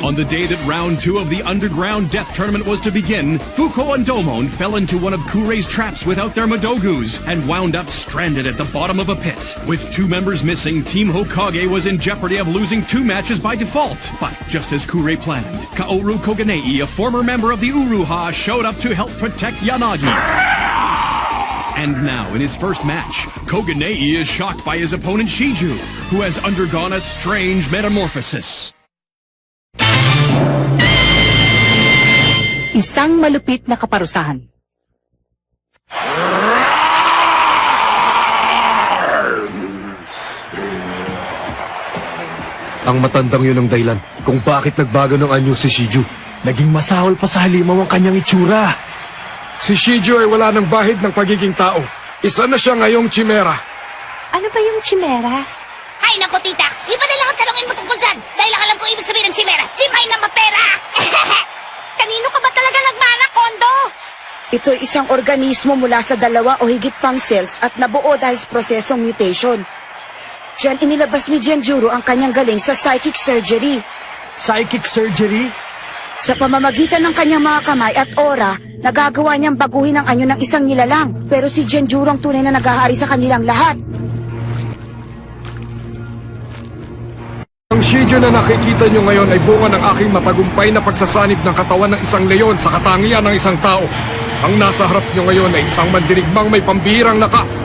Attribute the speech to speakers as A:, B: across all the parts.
A: On the day that round 2 of the underground death tournament was to begin, Fuko and Domon fell into one of Kurei's traps without their Madogus and wound up stranded at the bottom of a pit. With 2 members missing, Team Hokage was in jeopardy of losing 2 matches by default. But just as Kurei planned, Kaoru Koganei, a former member of the Uruha, showed up to help protect Yanagi. And now, in his first match, Koganei is shocked by his opponent Shiju, who has undergone a strange metamorphosis.
B: Isang malupit na kaparusahan.
C: Ang matandang yun ang dahilan kung bakit nagbago ng anyo si Shiju. Naging masahol pa sa halimaw ang kanyang itsura. Si Shiju ay wala ng bahid ng pagiging tao. Isa na siya ngayong chimera.
B: Ano ba yung chimera?
D: Ay, naku, tita! Iba na lang ang tanongin mo tungkol dyan! Dahil alam ko ibig sabihin ng chimera! Chimay na mapera! Kanino ka ba talaga nagmana, Kondo?
E: Ito'y isang organismo mula sa 2 o higit pang cells at nabuo dahil sa prosesong mutation. Diyan inilabas ni Genjuro ang kanyang galing sa psychic surgery.
F: Psychic surgery?
E: Sa pamamagitan ng kanyang mga kamay at aura, nagagawa niyang baguhin ang anyo ng isang nilalang. Pero si Genjuro ang tunay na naghahari sa kanilang lahat.
C: Ang Shiju na nakikita nyo ngayon ay bunga ng aking matagumpay na pagsasanib ng katawan ng isang leon sa katangian ng isang tao. Ang nasa harap nyo ngayon ay isang mandirigmang may pambihirang lakas.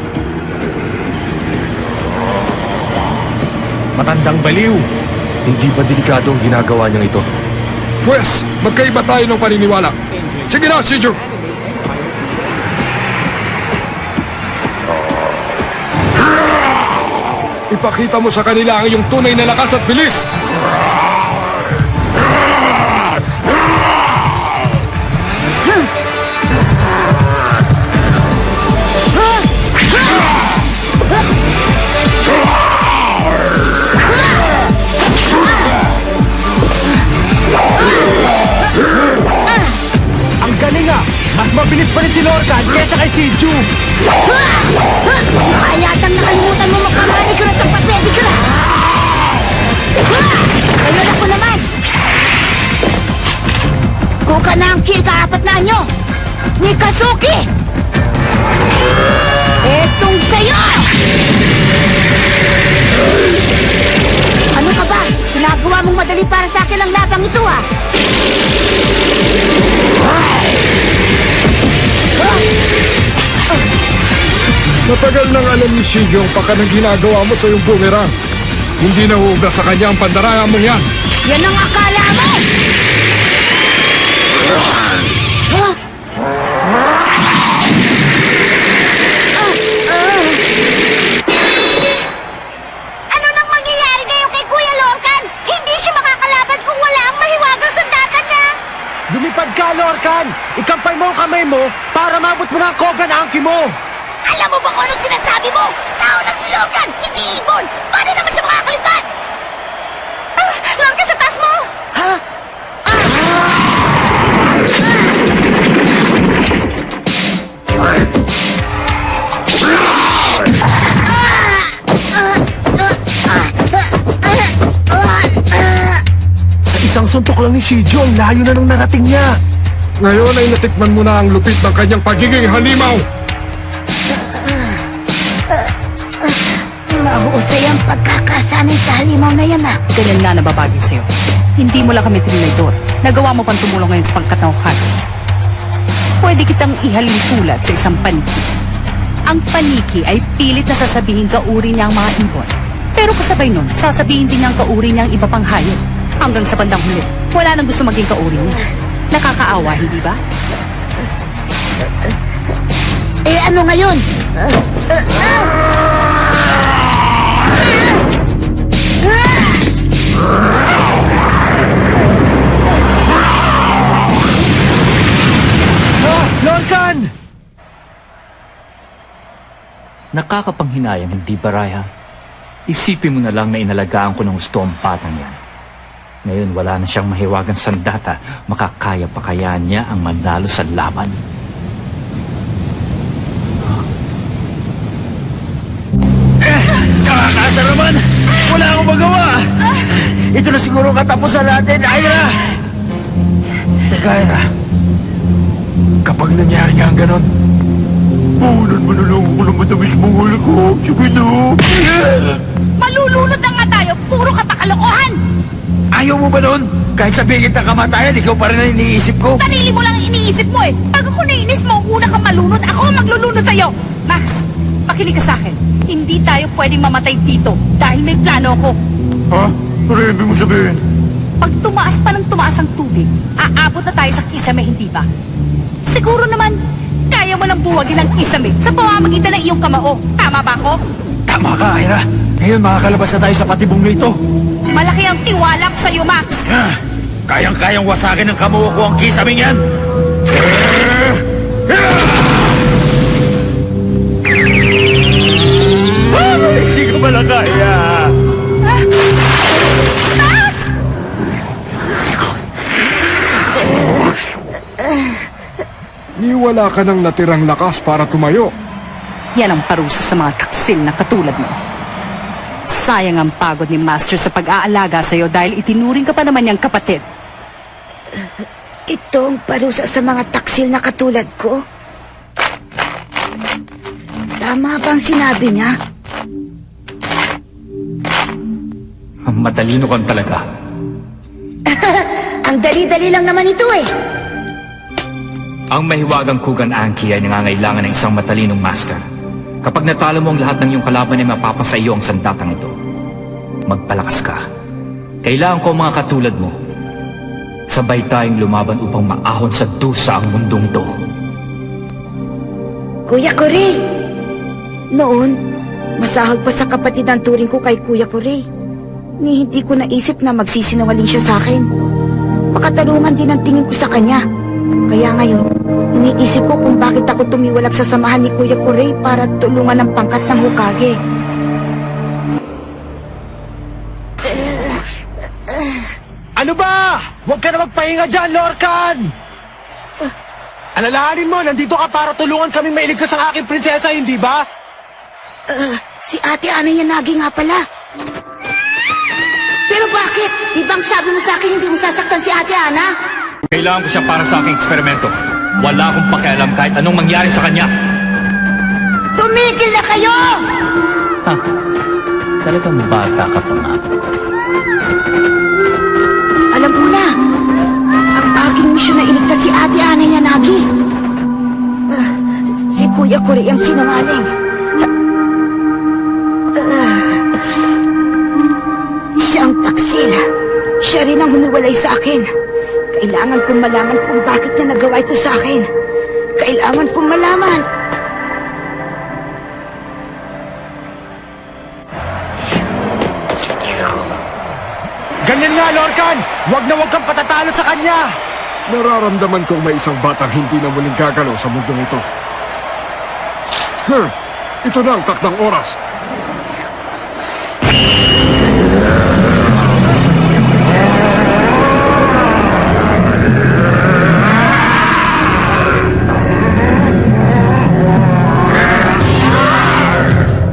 F: Matandang baliw.
C: Hindi ba delikado ang ginagawa niyang ito? Pwes, magkaiba tayo ng paniniwala. Sige na, Shiju! Ipakita mo sa kanila ang iyong tunay na lakas at bilis!
F: Ang galing ah! Mas mabilis pa rin si Lorcan kesa kay Shiju!
D: Mukha yatang nakalimutan mo magpamanicure at magpa-pedicure! Ngayon ako naman! Kuka na ang kika-4 na anyo! Mikazuki! Etong sayo! Ano ka ba? Ginagawa mong madali para sa akin ang labang ito ah!
C: Matagal nang alam ni Shiju ang paka ng ginagawa mo sa iyong boomerang. Hindi nahuga sa kanya ang pandaraya mong yan.
D: Yan ang akala mo! Ano nang mangyayari ngayon kay Kuya Lorcan? Hindi siya makakalaban kung wala ang mahiwagang sandata niya!
F: Lumipad ka, Lorcan! Ikampay mo ang kamay mo para mabot mo na ang Kogan Anki mo!
D: Alam mo ba kung anong sinasabi mo? Tao lang si Lorcan, hindi ibon! Paano naman siya makakalipad? Lorcan, sa taas mo!
E: Ha?
F: Sa isang suntok lang ni Shiju, ang layo na nung narating niya!
C: Ngayon ay natikman mo na ang lupit ng kanyang pagiging halimaw.
D: Mahusay ang pagkakasanay sa halimaw na yan ah.
B: Ganyan nga nababagay sa'yo. Hindi mo lang kami trinidor. Nagawa mo pang tumulong ngayon sa pangkat ng Hokage. Pwede kitang ihalin tulad sa isang paniki. Ang paniki ay pilit na sasabihin kauri niya ang mga ibon. Pero kasabay nun, sasabihin din niyang kauri niya ang iba pang hayop. Hanggang sa bandang huli, wala nang gusto maging kauri niya. Nakakaawa, hindi ba?
D: Eh ano ngayon?
F: Lorcan!
G: Nakakapanghinayang, hindi ba, Raiha? Isipin mo na lang na inalagaan ko ng gusto ang batang yan. Ngayon wala na siyang mahiwagang sandata, makakaya pa kaya niya ang manalo sa laban.
F: Kakasa naman! Wala akong magawa! Ito na siguro ang katapusan natin, Ira!
C: Teka, Ira. Kapag nangyari nga ang ganon, puhunan mo na lang ako ng matamis mong ko. Sige na.
B: Malulunod na nga tayo, puro ka pa kalokohan!
F: Ayaw mo ba nun? Kahit sabihin kita kamatayan, ikaw pa rin ang iniisip ko.
B: Sarili mo lang ang iniisip mo eh. Pag ako nainis mo, una kang malunod, ako ang maglulunod sa'yo. Max, makinig ka sa akin. Hindi tayo pwedeng mamatay dito dahil may plano ako.
C: Ha? Ano ibig mo sabihin?
B: Pag tumaas pa ng tumaas ang tubig, aabot na tayo sa kisame, hindi ba? Siguro naman, kaya mo lang buwagin ang kisame sa pamamagitan ng iyong kamao. Tama ba ako?
F: Tama ka, Ira. Ngayon makakalabas na tayo sa patibong na ito.
B: Malaki ang tiwala ko sa'yo, Max.
F: Kayang-kayang wasakin ng kamuha ko ang kisaming yan. Hindi ko pala kaya.
B: Max!
C: Wala ka ng natirang lakas para tumayo.
B: Yan ang parusa sa mga taksil na katulad mo. Sayang ang pagod ni Master sa pag-aalaga sa'yo dahil itinuring ka pa naman niyang kapatid.
E: Ito ang parusa sa mga taksil na katulad ko. Tama bang sinabi niya?
G: Matalino kang talaga.
E: Ang dali-dali lang naman ito eh.
G: Ang mahiwagang Kugan Anki ay nangangailangan ng isang matalinong master. Kapag natalo mo ang lahat ng iyong kalaban ay mapapasa iyo ang sandatang ito. Magpalakas ka. Kailangan ko ang mga katulad mo. Sabay tayong lumaban upang maahon sa dusa ang mundong ito.
E: Kuya Koray! Noon, masahol pa sa kapatid ang turing ko kay Kuya Koray. Ni hindi ko naisip na magsisinungaling siya sa akin. Makatarungan din ang tingin ko sa kanya. Kaya ngayon, iniisip ko kung bakit ako tumiwalag sa samahan ni Kuya Koray para tulungan ang pangkat ng Hokage.
F: Ano ba? Huwag ka na magpahinga dyan, Lorcan! Alalahanin mo, nandito ka para tulungan kami mailigtas ang aking prinsesa, hindi ba?
E: Si Ate Ana Yanagi nga pala. Pero bakit? Di bang sabi mo sa akin hindi mo sasaktan si Ate Ana?
G: Kailangan ko siya para sa aking eksperimento. Wala akong pakialam kahit anong mangyari sa kanya.
E: Tumigil na kayo!
G: Ha? Talagang bata ka pa nga.
E: Alam mo na, ang aking misyon na iligtas si Ate Ana Yanagi. Si Kuya Koray ang sinungaling. Siya ang taksil. Siya rin ang humiwalay sa akin. Kailangan kong malaman kung bakit niya nagawa ito sa akin. Kailangan kong malaman.
F: Ganyan nga, Lorcan! Huwag na huwag kang patatalo sa kanya!
C: Nararamdaman kong may isang batang hindi na muling gagalaw sa mundong ito. Ito na ang takdang oras.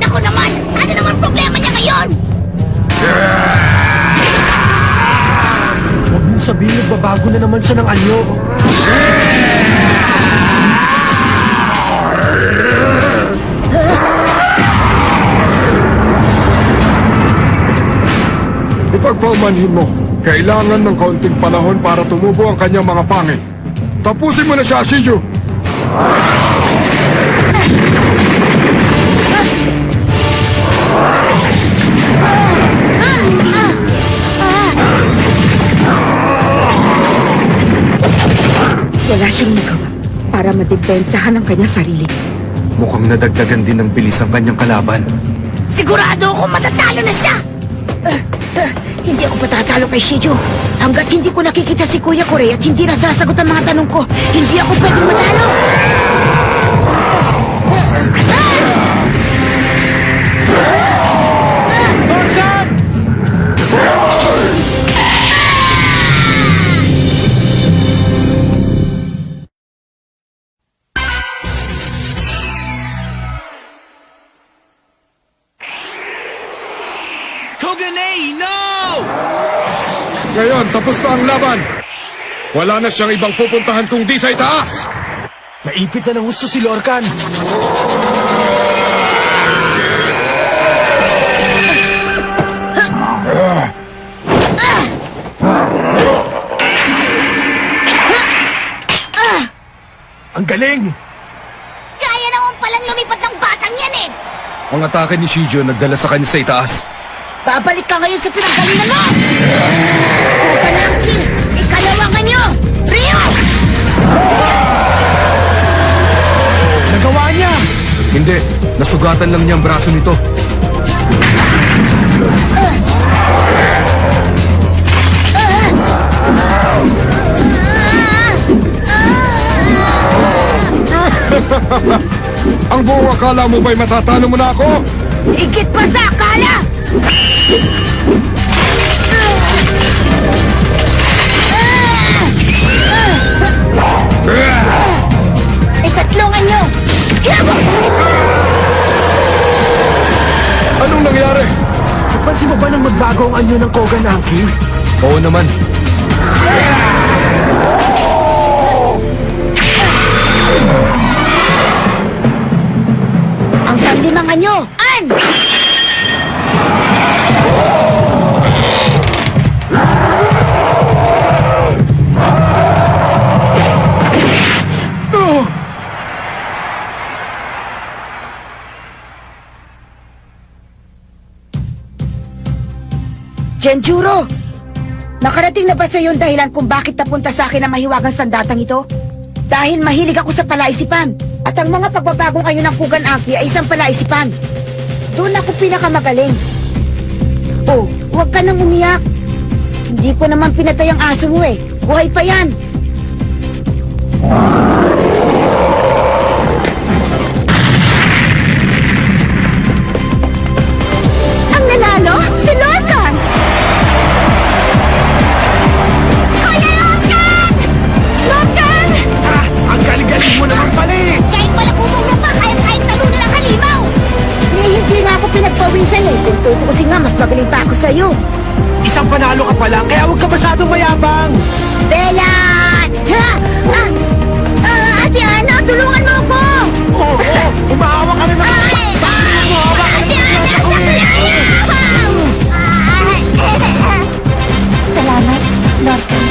D: Naku naman! Ano naman problema niya ngayon?
F: Huwag mong sabihin nagbabago na naman siya ng anyo.
C: Ipagpaumanhin mo, kailangan ng kaunting panahon para tumubo ang kanyang mga pangil. Tapusin mo na siya, Shiju!
E: Wala siyang magawa para madepensahan ang kanyang sarili.
C: Mukhang nadagdagan din ng bilis ang kanyang kalaban.
D: Sigurado akong matatalo na siya!
E: Hindi ako patatalo kay Shiju. Hanggat hindi ko nakikita si Kuya Koray at hindi nasasagot ang mga tanong ko, hindi ako pwedeng matalo!
F: Lorcan!
H: Kogane, no!
C: Ngayon, tapos na ang laban. Wala na siyang ibang pupuntahan kung di sa itaas.
F: Naipit na ng gusto si Lorcan. Ang galing!
D: Kaya naman palang lumipad ng batang yan eh!
C: Ang atake ni Shiju nagdala sa kanya sa itaas.
E: Babalik ka ngayon sa pinanggalingan mo! Kukanangki! Ikalawangan niyo! Rio!
F: Nagawa niya!
C: Hindi, nasugatan lang niya ang braso nito. Ang buong akala mo ba'y matatalo mo na ako?
E: Higit pa sa akala! Ikatlungan niyo!
C: Anong nangyari?
F: Napansin mo ba nang magbago ang anyo ng Kogan Anki?
C: Oo naman.
E: Ang panlimangan niyo! An! Genjuro! Nakarating na ba sa iyo ang dahilan kung bakit napunta sa akin ang mahiwagang sandatang ito? Dahil mahilig ako sa palaisipan. At ang mga pagbabagong kayo ng Kugan Anki ay isang palaisipan. Doon ako pinakamagaling. Oh, huwag ka nang umiyak. Hindi ko naman pinatay ang aso mo eh. Buhay pa yan. Ang nanalo? Si Lorcan! Kuya Lorcan! Lorcan!
F: Ah, ang galing-galing mo naman pala eh!
D: Kahit wala putong lupa, kayang-kayang talunan ang halimaw!
E: Hindi nga ako pinagpawisan eh. Kung tutuusin nga, mas magaling pa ako sa'yo.
F: Isang panalo ka pa lang, kaya huwag ka masyadong mayabang!
E: Belat! Ha? Ate Ana, tulungan mo ako!
F: Oo, umahawa ka na naman! Bakit mo hawa ka na naman sa kuwi?
E: Salamat, Lorcan.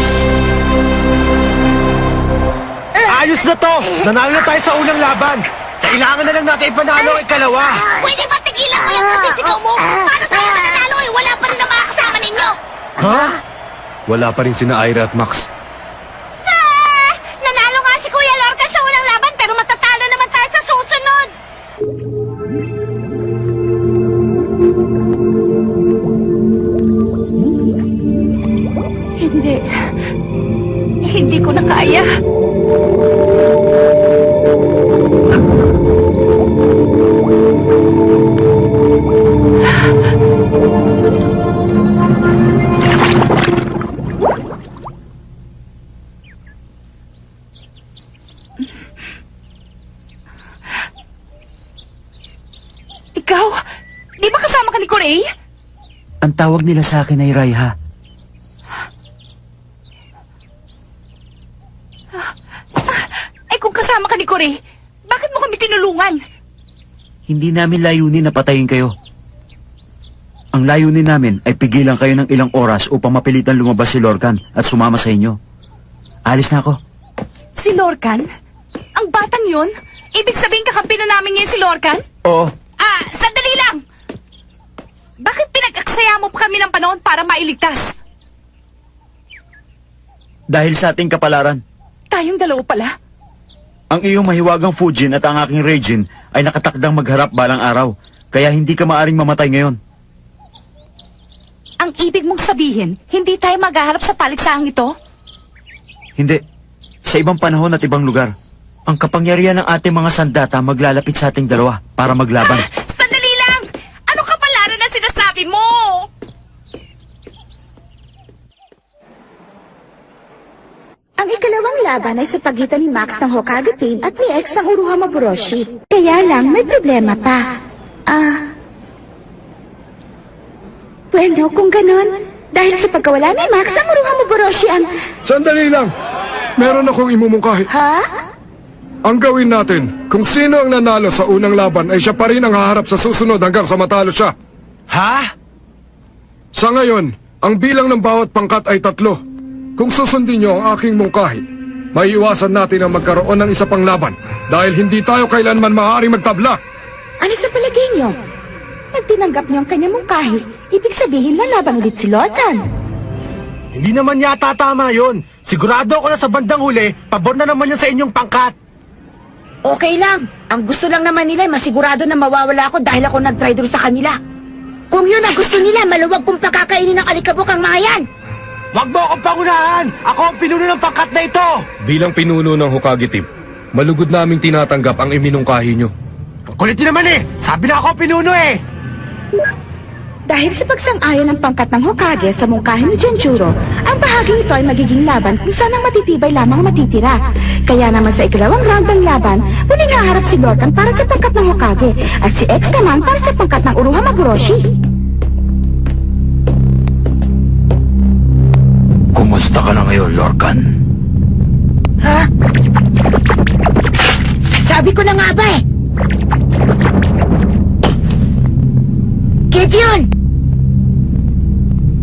F: Ayos na to! Nanalo na tayo sa unang laban! Kailangan na lang natin ipanalo ang ikalawa!
D: Pwede ba tigilan mo yung pagkisigaw mo? Paano tayo mananalo eh? Wala pa rin ang mga kasama ninyo!
F: Ha?
C: Wala pa rin sina Ira at Max.
D: Nanalo nga si Kuya Lorcan sa unang laban pero matatalo naman tayo sa susunod!
B: Hindi. Hindi ko na kaya. Ikaw? Di ba kasama ka ni Corey?
H: Ang tawag nila sa akin ay Raiha.
B: Ay kung kasama ka ni Corey, bakit mo kami tinulungan?
H: Hindi namin layunin na patayin kayo. Ang layunin namin ay pigilan kayo ng ilang oras upang mapilitan lumabas si Lorcan at sumama sa inyo. Alis na ako.
B: Si Lorcan? Ang batang yun? Ibig sabihin kakampi na namin ngayon si Lorcan?
H: Oo.
B: Sandali lang! Bakit pinag-aksaya mo pa kami ng panahon para mailigtas?
H: Dahil sa ating kapalaran,
B: Tayong dalawa pala?
H: ang iyong mahiwagang Fujin at ang aking Reijin ay nakatakdang magharap balang araw. Kaya hindi ka maaring mamatay ngayon.
B: Ang ibig mong sabihin, hindi tayo maghaharap sa paligsaang ito?
H: Hindi. Sa ibang panahon at ibang lugar, ang kapangyarihan ng ating mga sandata maglalapit sa ating dalawa para maglaban.
B: Sandali lang! Ano kapalaran na sinasabi mo?
E: Ang ikalawang laban ay sa pagitan ni Max ng Hokage team at ni X ng Uruha Maburoshi. Kaya lang, may problema pa. Bueno, kung ganon, Dahil sa pagkawala ni Max, ang Uruha Moboroshi ang...
C: Sandali lang. Meron akong imumungkahi.
E: Ha?
C: Ang gawin natin, kung sino ang nanalo sa unang laban ay siya pa rin ang haharap sa susunod hanggang sa matalo siya.
F: Ha?
C: Sa ngayon, ang bilang ng bawat pangkat ay 3. Kung susundin niyo ang aking mungkahi, maiiwasan natin ang magkaroon ng isa pang laban dahil hindi tayo kailanman maaaring magtabla.
E: Ano sa palagay niyo? Pag tinanggap niyo ang kanyang mungkahi, ibig sabihin lalaban ulit si Lorcan.
F: Hindi naman yata tama yun. Sigurado ako na sa bandang huli, pabor na naman yun sa inyong pangkat.
E: Okay lang. Ang gusto lang naman nila ay masigurado na mawawala ako dahil ako nag-traitor sa kanila. Kung yun ang gusto nila, maluwag kong pakakainin ng alikabok ang mga yan.
F: Wag mo akong pangunahan! Ako ang pinuno ng pangkat na ito!
C: Bilang pinuno ng Hokage team, malugod naming tinatanggap ang iminungkahi niyo.
F: Ang kulit naman eh! Sabi na ako ang pinuno eh!
E: Dahil sa pagsang-ayon ng pangkat ng Hokage sa mungkahi ni Genjuro, ang bahaging ito ay magiging laban kung saan ang matitibay lamang matitira. Kaya naman sa ikalawang round ng laban, muling haharap si Lorcan para sa pangkat ng Hokage at si X naman para sa pangkat ng Uruha Maboroshi.
H: Kumusta ka na ngayon, Lorcan?
E: Ha? Sabi ko na nga ba eh! Gideon!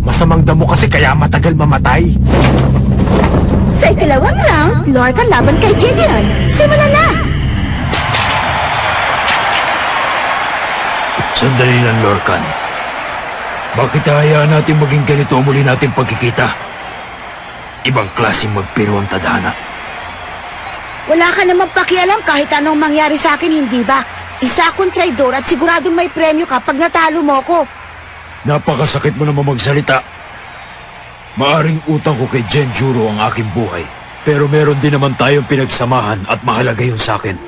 F: Masamang damo kasi kaya matagal mamatay.
E: Sa ikalawang round, Lorcan laban kay Gideon. Simulan na!
H: Sandali lang, Lorcan. Bakit hayaan natin maging ganito ang muli natin pagkikita? Ibang klaseng magpiro ang tadhana.
E: Wala ka namang pakialam kahit anong mangyari sa akin, hindi ba? Isa akong traidor at siguradong may premyo kapag natalo mo ko.
H: Napakasakit mo naman magsalita. Maaring utang ko kay Genjuro ang aking buhay. Pero meron din naman tayong pinagsamahan at mahalaga yun sa akin.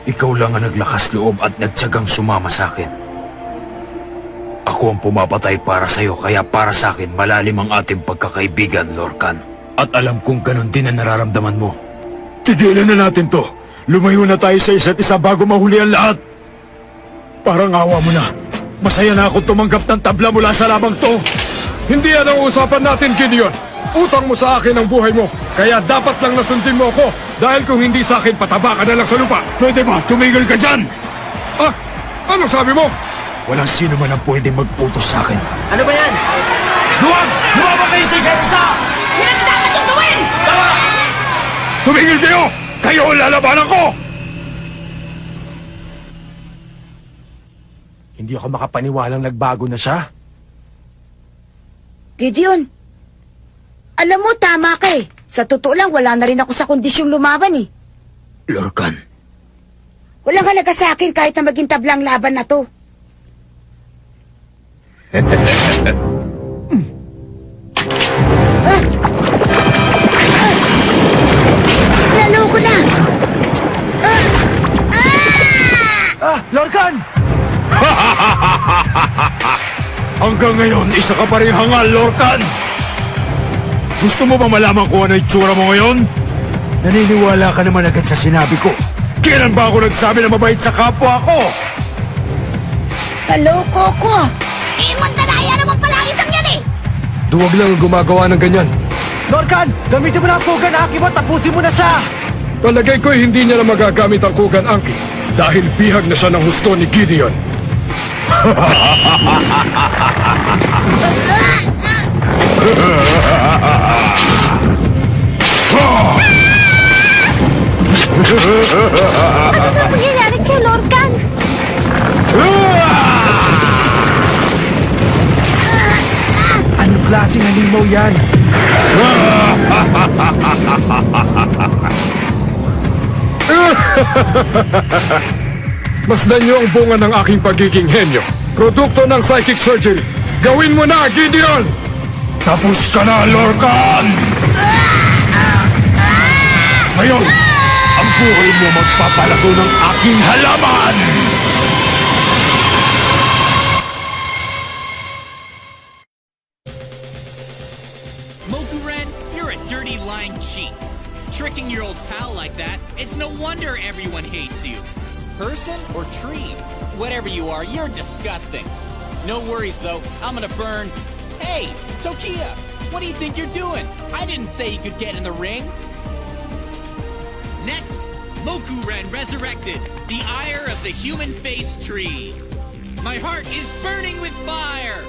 H: Ikaw lang ang naglakas loob at nagtyagang sumama sa akin. Ako ang pumapatay para sa'yo, kaya para sa akin malalim ang ating pagkakaibigan, Lorcan. At alam kong ganun din ang nararamdaman mo. Tigilan na natin to. Lumayo na tayo sa isa't isa bago mahuli ang lahat. Parang awa mo na. Masaya na ako tumanggap ng tabla mula sa labang to.
C: Hindi yan ang usapan natin, Gideon. Utang mo sa akin ang buhay mo, kaya dapat lang nasundin mo ako. Dahil kung hindi sa akin, pataba ka na lang sa lupa.
H: Pwede ba? Tumigil ka dyan!
C: Ah, ano sabi mo?
H: Walang sino man ang pwedeng magputos sa akin.
F: Ano ba yan?
H: Duwag! Lumabang kayo sa isa't isa!
D: Yan ang dapat yung gawin!
C: Tumigil kayo! Kayo ang lalabanan ko!
F: Hindi ako makapaniwalang nagbago na siya.
E: Gideon, alam mo, tama ka eh. Sa totoo lang, wala na rin ako sa kondisyong lumaban eh.
H: Lorcan,
E: Walang halaga sa akin kahit na maging tablang laban na to. Naloko na!
F: Lorcan!
H: hanggang ngayon, isa ka pa rin hangal, Lorcan! Gusto mo ba malaman kung ano itsura mo ngayon? Naniniwala ka naman agad sa sinabi ko. Kailan ba ako nagsabi na mabait sa kapwa ko?
E: Naloko ko!
D: Imundanaya naman pala ang isang yan eh!
C: Duwag lang gumagawa ng ganyan.
F: Lorcan! Gamitin mo na ang Kugan Aki mo, tapusin mo na siya!
C: Palagay ko hindi niya na magagamit ang Kugan Anki dahil bihag na siya ng husto ni Gideon.
E: Ano na mangyayari kay Lorcan?
F: Anong klaseng halimaw yan?
C: Masdan niyo ang bunga ng aking pagiging henyo. Produkto ng psychic surgery. Gawin mo na, Gideon!
H: Tapos ka na, Lorcan! Ngayon, ang buhay mo magpapalago ng aking halaman!
I: Mokuren, you're a dirty lying cheat. Tricking your old pal like that, it's no wonder everyone hates you. Person or tree? Whatever you are, you're disgusting. No worries though, I'm gonna burn Hey, Tokia, what do you think you're doing? I didn't say you could get in the ring. Next, Mokuren resurrected, the ire of the human face tree. My heart is burning with fire!